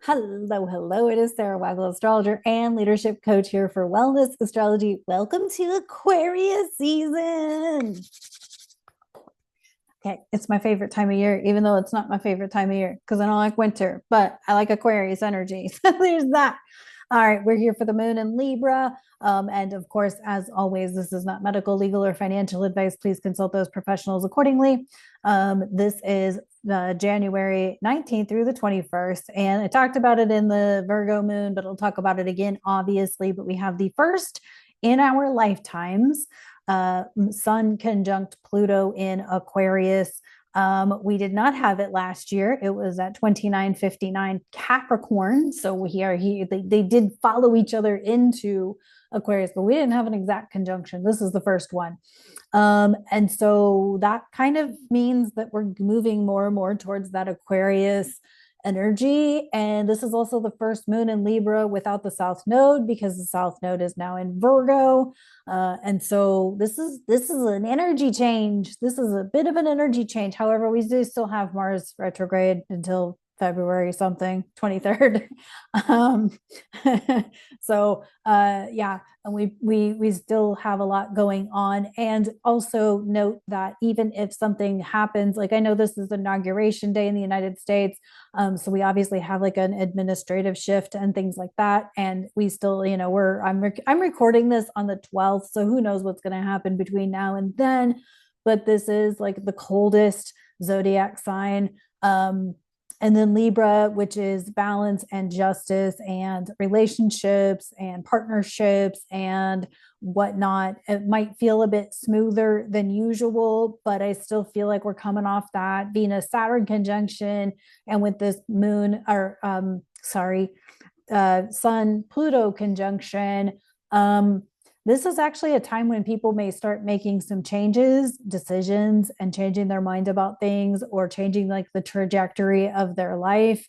Hello, hello. It is Sarah Waggle, astrologer and leadership coach here for Wellness Astrology. Welcome to Aquarius season. Okay, it's my favorite time of year, even though it's not my favorite time of year because I don't like winter, but I like Aquarius energy. So there's that. All right, we're here for the moon in Libra. And of course, as always, this is not medical, legal, or financial advice. Please consult those professionals accordingly. This is January 19th through the 21st. And I talked about it in the Virgo moon, but I'll talk about it again, obviously. But we have the first in our lifetimes Sun conjunct Pluto in Aquarius. We did not have it last year. It was at 2959 Capricorn. So we are here. They did follow each other into Aquarius, but we didn't have an exact conjunction. This is the first one. And so that kind of means that we're moving more and more towards that Aquarius energy. And this is also the first moon in Libra without the South Node because the South Node is now in Virgo. And so this is an energy change. This is a bit of an energy change. However, we do still have Mars retrograde until February something 23rd. um, yeah, and we still have a lot going on. And also note that even if something happens, like I know this is inauguration day in the United States, so we obviously have like an administrative shift and things like that. And we still, I'm recording this on the 12th, so who knows what's going to happen between now and then. But this is like the coldest zodiac sign. And then Libra, which is balance and justice and relationships and partnerships and whatnot. It might feel a bit smoother than usual, but I still feel like we're coming off that Venus Saturn conjunction. And with this moon, or Sun Pluto conjunction, this is actually a time when people may start making some changes, decisions, and changing their mind about things or changing like the trajectory of their life,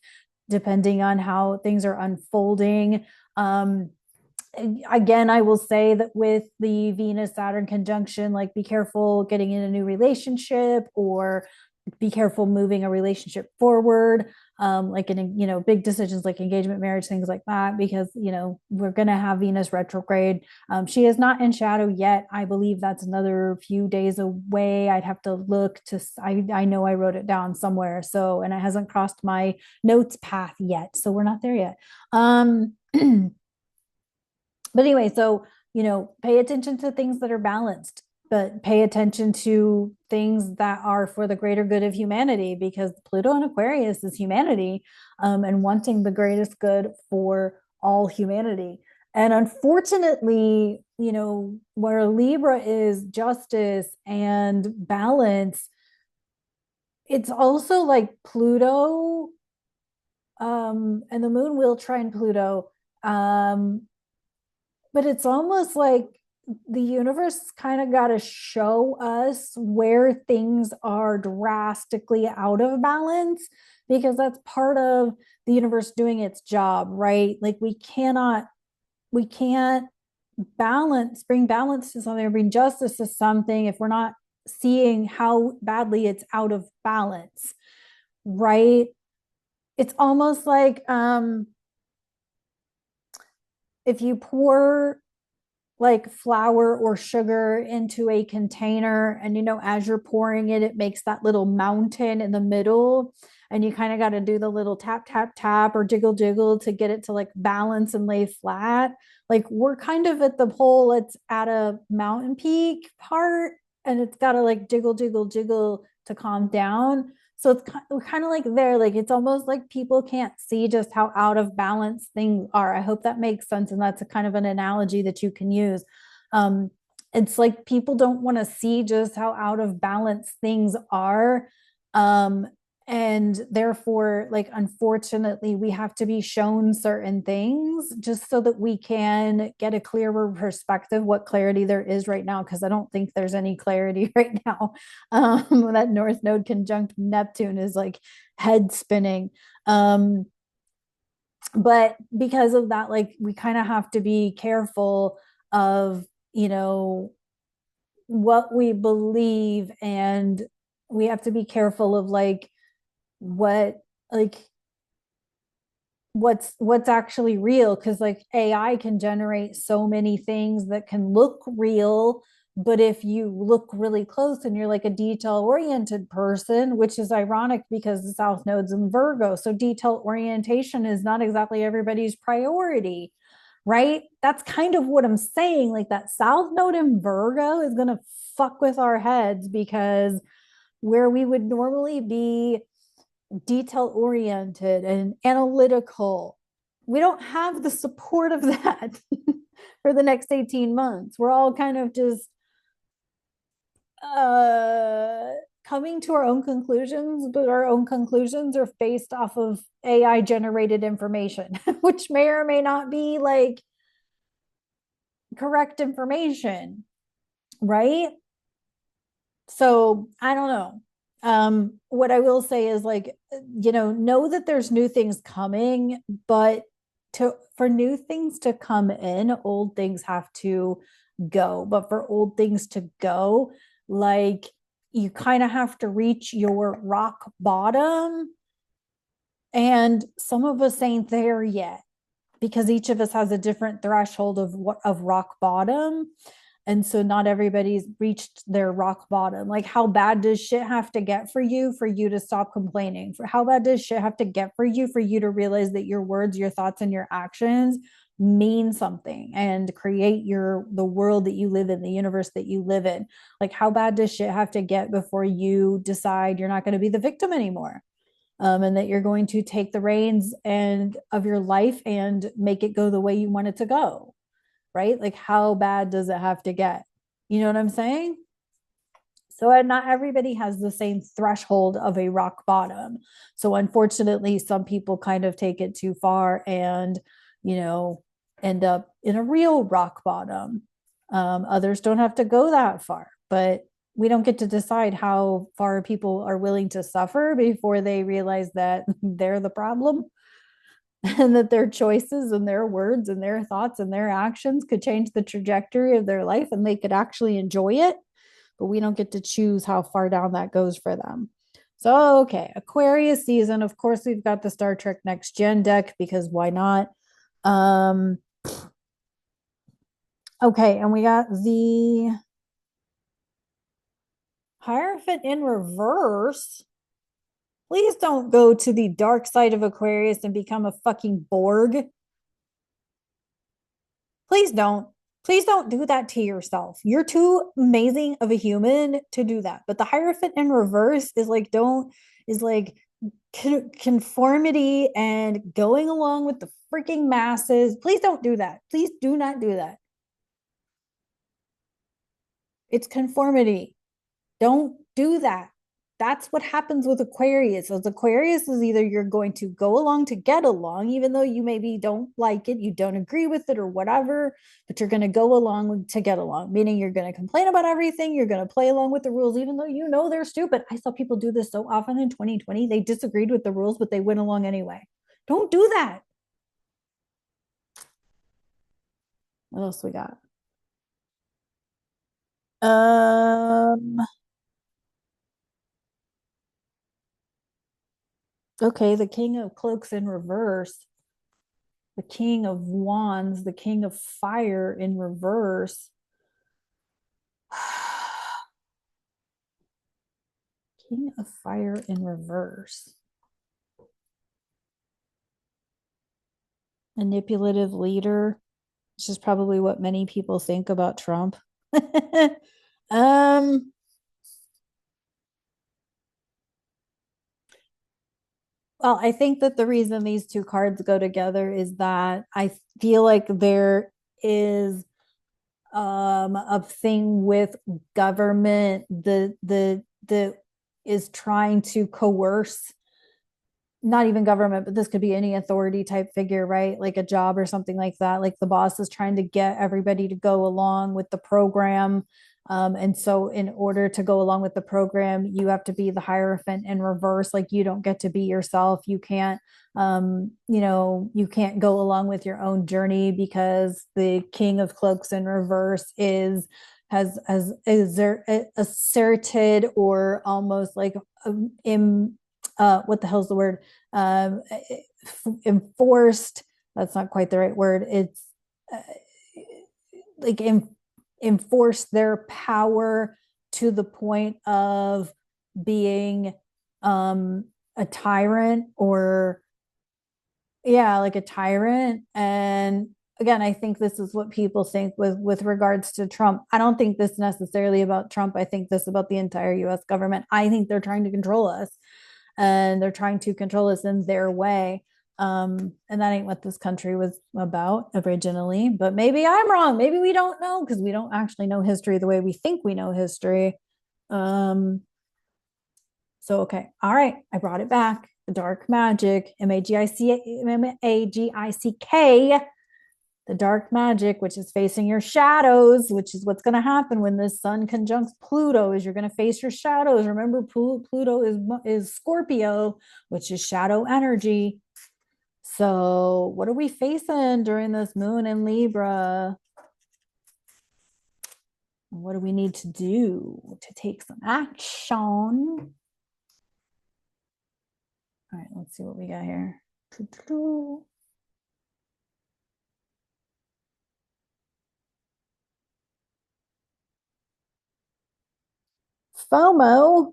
depending on how things are unfolding. Again, I will say that with the Venus Saturn conjunction, like be careful getting in a new relationship or be careful moving a relationship forward, like in big decisions like engagement, marriage, things like that, because we're going to have Venus retrograde. She is not in shadow yet. I believe that's another few days away. I'd have to look to. I know I wrote it down somewhere, so and it hasn't crossed my notes path yet, so we're not there yet. But anyway, so pay attention to things that are balanced, but pay attention to things that are for the greater good of humanity, because Pluto in Aquarius is humanity, and wanting the greatest good for all humanity. And unfortunately, where Libra is justice and balance, it's also like Pluto, and the moon will trine Pluto. But it's almost like the universe kind of got to show us where things are drastically out of balance, because that's part of the universe doing its job, right? Like we can't bring balance to something or bring justice to something if we're not seeing how badly it's out of balance, right? It's almost like if you pour like flour or sugar into a container, and as you're pouring it, it makes that little mountain in the middle, and you kind of got to do the little tap tap tap or jiggle jiggle to get it to like balance and lay flat. Like we're kind of at the pole, it's at a mountain peak part, and it's got to like jiggle jiggle jiggle to calm down. So it's kind of like there, like it's almost like people can't see just how out of balance things are. I hope that makes sense. And that's a kind of an analogy that you can use. Um, it's like people don't want to see just how out of balance things are. Um, and therefore, like, unfortunately, we have to be shown certain things just so that we can get a clearer perspective, what clarity there is right now, because I don't think there's any clarity right now. That North Node conjunct Neptune is like head spinning. But because of that, like, we kind of have to be careful of, what we believe, and we have to be careful of like what, like, what's actually real, because like AI can generate so many things that can look real, but if you look really close and you're like a detail oriented person, which is ironic because the south node's in Virgo, so detail orientation is not exactly everybody's priority, right? That's kind of what I'm saying. Like that south node in Virgo is going to fuck with our heads, because where we would normally be detail oriented and analytical, we don't have the support of that for the next 18 months. We're all kind of just uh coming to our own conclusions, but our own conclusions are based off of AI generated information, which may or may not be like correct information, right? So I don't know. What I will say is like, know that there's new things coming, but for new things to come in, old things have to go. But for old things to go, like you kind of have to reach your rock bottom. And some of us ain't there yet, because each of us has a different threshold of rock bottom. And so not everybody's reached their rock bottom. Like, how bad does shit have to get for you to stop complaining? For how bad does shit have to get for you to realize that your words, your thoughts, and your actions mean something and create the world that you live in, the universe that you live in? Like, how bad does shit have to get before you decide you're not going to be the victim anymore? And that you're going to take the reins and of your life and make it go the way you want it to go, right? Like, how bad does it have to get? You know what I'm saying? So not everybody has the same threshold of a rock bottom. So unfortunately, some people kind of take it too far and, you know, end up in a real rock bottom. Others don't have to go that far, but we don't get to decide how far people are willing to suffer before they realize that they're the problem. And that their choices and their words and their thoughts and their actions could change the trajectory of their life and they could actually enjoy it. But we don't get to choose how far down that goes for them. So, okay, Aquarius season. Of course, we've got the Star Trek Next Gen deck, because why not? Okay, and we got the Hierophant in reverse. Please don't go to the dark side of Aquarius and become a fucking Borg. Please don't. Please don't do that to yourself. You're too amazing of a human to do that. But the Hierophant in reverse is like, conformity and going along with the freaking masses. Please don't do that. Please do not do that. It's conformity. Don't do that. That's what happens with Aquarius. As Aquarius is either you're going to go along to get along, even though you maybe don't like it, you don't agree with it or whatever, but you're going to go along to get along, meaning you're going to complain about everything. You're going to play along with the rules, even though you know they're stupid. I saw people do this so often in 2020. They disagreed with the rules, but they went along anyway. Don't do that. What else we got? Um, okay, the King of Cloaks in reverse, the King of Wands, the King of Fire in reverse. King of Fire in reverse. Manipulative leader, which is probably what many people think about Trump. um, well, I think that the reason these two cards go together is that I feel like there is a thing with government the is trying to coerce, not even government, but this could be any authority type figure, right? Like a job or something like that. Like the boss is trying to get everybody to go along with the program. And so, in order to go along with the program, you have to be the Hierophant in reverse. Like you don't get to be yourself. You can't, you can't go along with your own journey, because the King of Cloaks in reverse has asserted, or almost like what the hell's the word? Enforced. That's not quite the right word. It's uh, like enforce their power to the point of being a tyrant, or yeah, like a tyrant. And again, I think this is what people think with regards to Trump. I don't think this necessarily about Trump. I think this about the entire US government. I think they're trying to control us, and they're trying to control us in their way. And that ain't what this country was about originally. But maybe I'm wrong. Maybe we don't know, because we don't actually know history the way we think we know history. So okay, all right, I brought it back. The dark magic, Magick, the dark magic, which is facing your shadows, which is what's going to happen when the sun conjuncts Pluto. Is you're going to face your shadows. Remember, Pluto is Scorpio, which is shadow energy. So what are we facing during this moon in Libra? What do we need to do to take some action? All right, let's see what we got here. FOMO,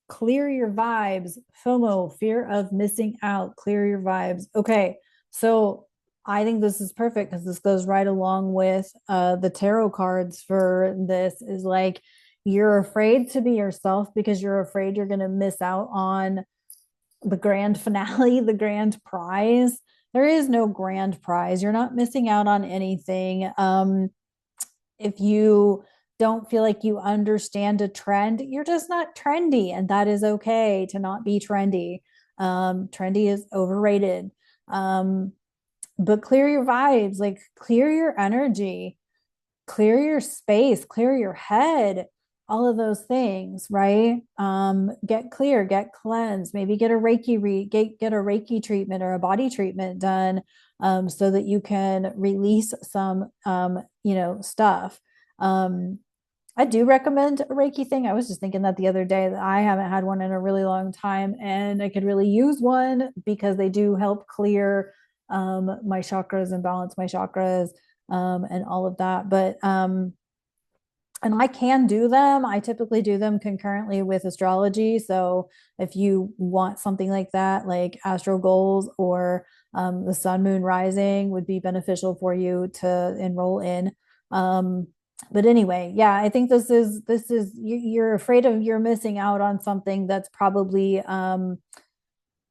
clear your vibes. FOMO, fear of missing out. Clear your vibes. Okay, so I think this is perfect, because this goes right along with the tarot cards for this. Is like, you're afraid to be yourself because you're afraid you're going to miss out on the grand finale, the grand prize. There is no grand prize. You're not missing out on anything. If you don't feel like you understand a trend, you're just not trendy, and that is okay to not be trendy. Trendy is overrated. But clear your vibes, like clear your energy, clear your space, clear your head, all of those things, right? Get clear, get cleansed, maybe get a get a Reiki treatment or a body treatment done, so that you can release some stuff. I do recommend a Reiki thing. I was just thinking that the other day, that I haven't had one in a really long time, and I could really use one, because they do help clear my chakras and balance my chakras, and all of that. But and I can do them. I typically do them concurrently with astrology. So if you want something like that, like AstroGoals or the Sun Moon Rising would be beneficial for you to enroll in. But anyway, yeah, I think you're afraid of you're missing out on something that's probably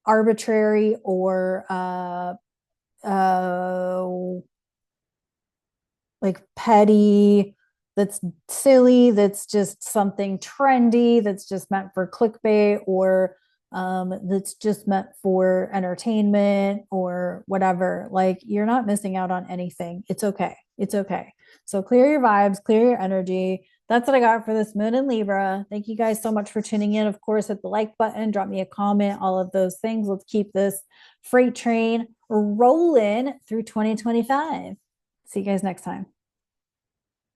arbitrary, or like petty, that's silly, that's just something trendy, that's just meant for clickbait, or that's just meant for entertainment or whatever. Like, you're not missing out on anything. It's okay. It's okay. So clear your vibes, clear your energy. That's what I got for this moon in Libra. Thank you guys so much for tuning in. Of course, hit the like button, drop me a comment, all of those things. Let's keep this freight train rolling through 2025. See you guys next time.